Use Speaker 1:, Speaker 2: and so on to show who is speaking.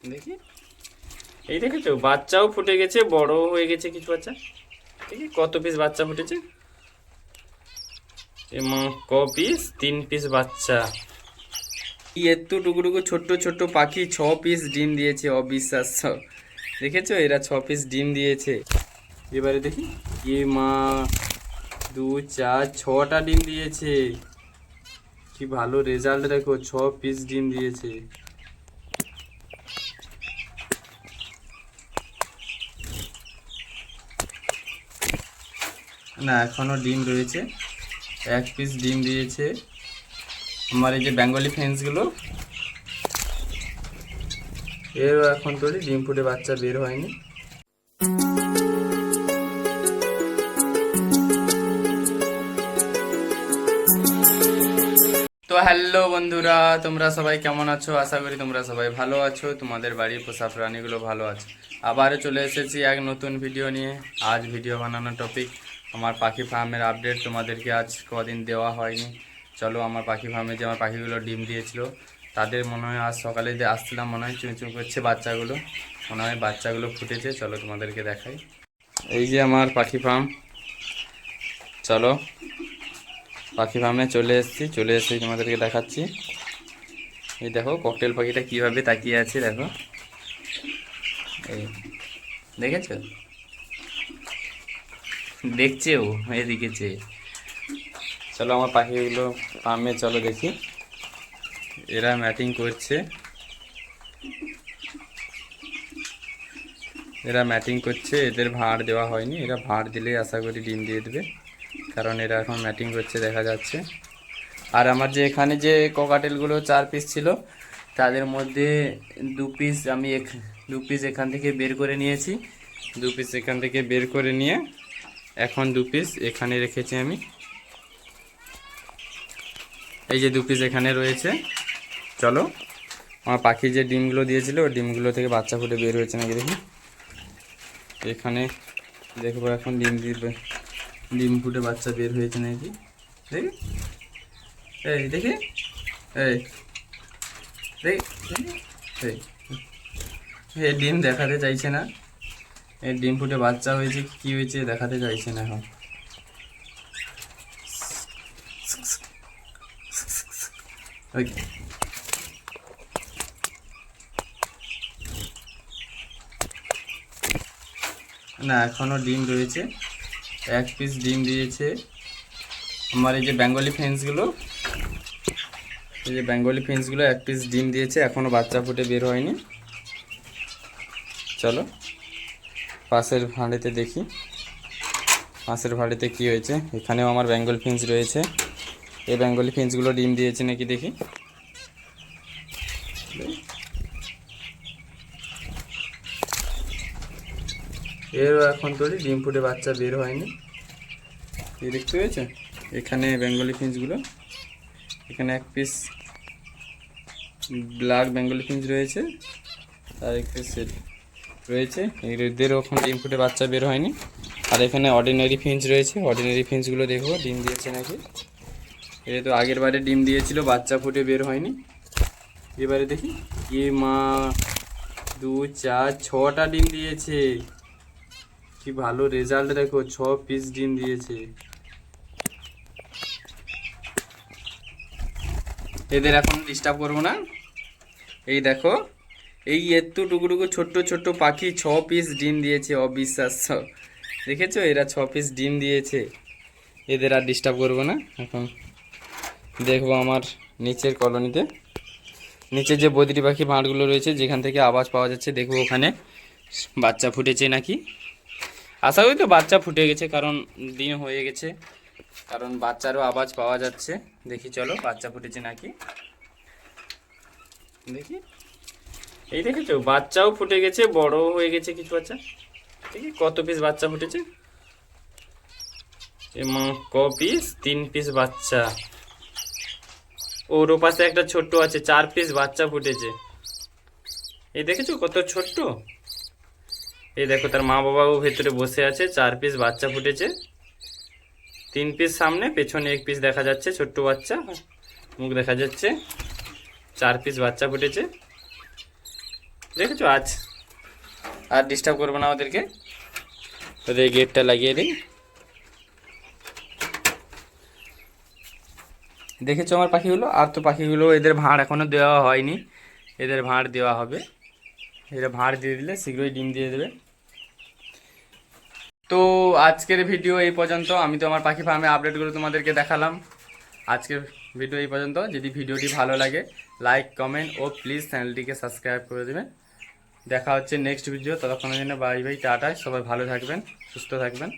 Speaker 1: দেখি, এই দেখেছো বাচ্চাও ফুটে গেছে, বড় হয়ে গেছে কিছু বাচ্চা। দেখি কত পিস বাচ্চা ফুটেছে। ক পিস? 3 পিস বাচ্চা। এত টুকুটুকু ছোট্ট ছোট্ট পাখি 6 পিস ডিম দিয়েছে, অবিশ্বাস্য। দেখেছো, এরা 6 পিস ডিম দিয়েছে। এবারে দেখি, মা, 2 4 6টা ডিম দিয়েছে। কি ভালো রেজাল্ট, দেখো 6 পিস ডিম দিয়েছে। না, এখনো ডিম রয়েছে। 1 পিস ডিম দিয়েছে। আমার এই যে বেঙ্গলি ফেন্সগুলো, এরও এখন তোরই ডিম ফুটে বাচ্চা বের হয়নি। তো হ্যালো বন্ধুরা, তোমরা সবাই কেমন আছো? আশা করি তোমরা সবাই ভালো আছো, তোমাদের বাড়ির পোষা প্রাণীগুলো ভালো আছে। আবারও চলে এসেছি এক নতুন ভিডিও নিয়ে। আজ ভিডিও বানানোর টপিক আমার পাখি ফার্মের আপডেট। তোমাদেরকে আজ কদিন দেওয়া হয়নি। চলো, আমার পাখি ফার্মে যে আমার পাখিগুলো ডিম দিয়েছিল, তাদের মনে হয় আজ সকালে যে আসছিলাম, মনে হয় চুঁ চুঁ করছে বাচ্চাগুলো। মনে হয় বাচ্চাগুলো ফুটেছে। চলো তোমাদেরকে দেখাই। এই যে আমার পাখি ফার্ম। চলো, পাখি ফার্মে চলে এসেছি তোমাদেরকে দেখাচ্ছি। এই দেখো ককটেল পাখিটা কিভাবে তাকিয়ে আছে, দেখো। এই দেখেছো, দেখছে ও এদিকে চেয়ে। চলো আমার পাখিগুলো ফার্মে চলো দেখি। এরা ম্যাটিং করছে, এদের ভাঁড় দেওয়া হয়নি। এরা ভাঁড় দিলে আশা করি ডিম দিয়ে দেবে, কারণ এরা এখন ম্যাটিং করছে দেখা যাচ্ছে। আর আমার যে এখানে যে ককাটেলগুলো 4 পিস ছিল, তাদের মধ্যে 2 পিস আমি 2 পিস এখান থেকে বের করে নিয়েছি। 2 পিস এখান থেকে বের করে নিয়ে এখন 2 পিস এখানে রেখেছি আমি। এই যে 2 পিস এখানে রয়েছে। চলো, আমার পাখি যে ডিমগুলো দিয়েছিল, ওই ডিমগুলো থেকে বাচ্চা ফুটে বের হয়েছে নাকি দেখি। এখানে দেখবো এখন ডিম ফুটে বাচ্চা বের হয়েছে নাকি দেখি। এই দেখি, এই এই ডিম দেখাতে চাইছে না। এই ডিম ফুটে বাচ্চা হয়েছে কি হয়েছে দেখাতে চাইছে না এখন। না, এখনো ডিম রয়েছে। 1 পিস ডিম দিয়েছে। আমার এই যে বেঙ্গলি ফেন্সগুলো, 1 পিস ডিম দিয়েছে, এখনো বাচ্চা ফুটে বের হয়নি। চলো পাশের ভাঁড়েতে দেখি, পাশের ভাঁড়েতে কি হয়েছে। এখানেও আমার বেঙ্গল ফিন্স রয়েছে। এই বেঙ্গলি ফিন্সগুলো ডিম দিয়েছে নাকি দেখি। এরও এখন তোরই ডিম ফুটে বাচ্চা বের হয়নি। এই দেখতে পেয়েছো, এখানে বেঙ্গলি ফিন্সগুলো, এখানে 1 পিস ব্ল্যাক বেঙ্গলি ফিন্স রয়েছে, আর 1 পিস রয়েছে। এদেরও এখন ডিম ফুটে বাচ্চা বের হয়নি। আর এখানে অর্ডিনারি ফিন্স রয়েছে, অর্ডিনারি ফিন্সগুলো দেখবো ডিম দিয়েছে নাকি। এটা তো আগের বারে ডিম দিয়েছিল, বাচ্চা ফুটে বের হয়নি। এবারে দেখি, মা, 2 4 6টা ডিম দিয়েছে। কি ভালো রেজাল্ট, দেখো 6 পিস ডিম দিয়েছে। এদের এখন ডিস্টার্ব করবো না। এই দেখো, এই এত টুকুটুকু ছোট্ট ছোট্ট পাখি 6 পিস ডিম দিয়েছে, অবিশ্বাস্য। দেখেছো, এরা 6 পিস ডিম দিয়েছে। এদের আর ডিস্টার্ব করবো না। এখন দেখবো আমার নিচের কলোনিতে, নিচে যে বদ্রি পাখি ভাঁড়গুলো রয়েছে, যেখান থেকে আওয়াজ পাওয়া যাচ্ছে, দেখবো ওখানে বাচ্চা ফুটেছে নাকি। আশা করি তো বাচ্চা ফুটে গেছে, কারণ দিন হয়ে গেছে, কারণ বাচ্চারও আওয়াজ পাওয়া যাচ্ছে। দেখি চলো বাচ্চা ফুটেছে নাকি দেখি। এই দেখেছো, বাচ্চাও ফুটে গেছে, বড় হয়ে গেছে কিছু বাচ্চা। দেখি কত পিস বাচ্চা ফুটেছে। ক পিস? 3 পিস বাচ্চা। ওর পাশে একটা ছোট্ট আছে, 4 পিস বাচ্চা ফুটেছে। এই দেখেছো কত ছোট্ট। এই দেখো, তার মা বাবাও ভেতরে বসে আছে। 4 পিস বাচ্চা ফুটেছে। 3 পিস সামনে, পেছনে 1 পিস দেখা যাচ্ছে, ছোট্ট বাচ্চা মুখ দেখা যাচ্ছে। 4 পিস বাচ্চা ফুটেছে। দেখেছো আজ আর ডিস্টার্ব করবো না ওদেরকে, ওদের গেটটা লাগিয়ে দিই। দেখেছো আমার পাখিগুলো, আর তো পাখিগুলো এদের ভাঁড় এখনো দেওয়া হয়নি, এদের ভাঁড় দেওয়া হবে। এরা ভাঁড় দিয়ে দিলে শীঘ্রই ডিম দিয়ে দেবে। তো আজকের ভিডিও এই পর্যন্ত। আমি তো আমার পাখি ফার্মে আপডেটগুলো তোমাদেরকে দেখালাম। আজকের ভিডিও এই পর্যন্ত। যদি ভিডিওটি ভালো লাগে লাইক কমেন্ট ও প্লিজ চ্যানেলটিকে সাবস্ক্রাইব করে দেবেন। দেখা হচ্ছে নেক্সট ভিডিও, ততক্ষণের জন্য বাই বাই, টাটা। সবাই ভালো থাকবেন, সুস্থ থাকবেন।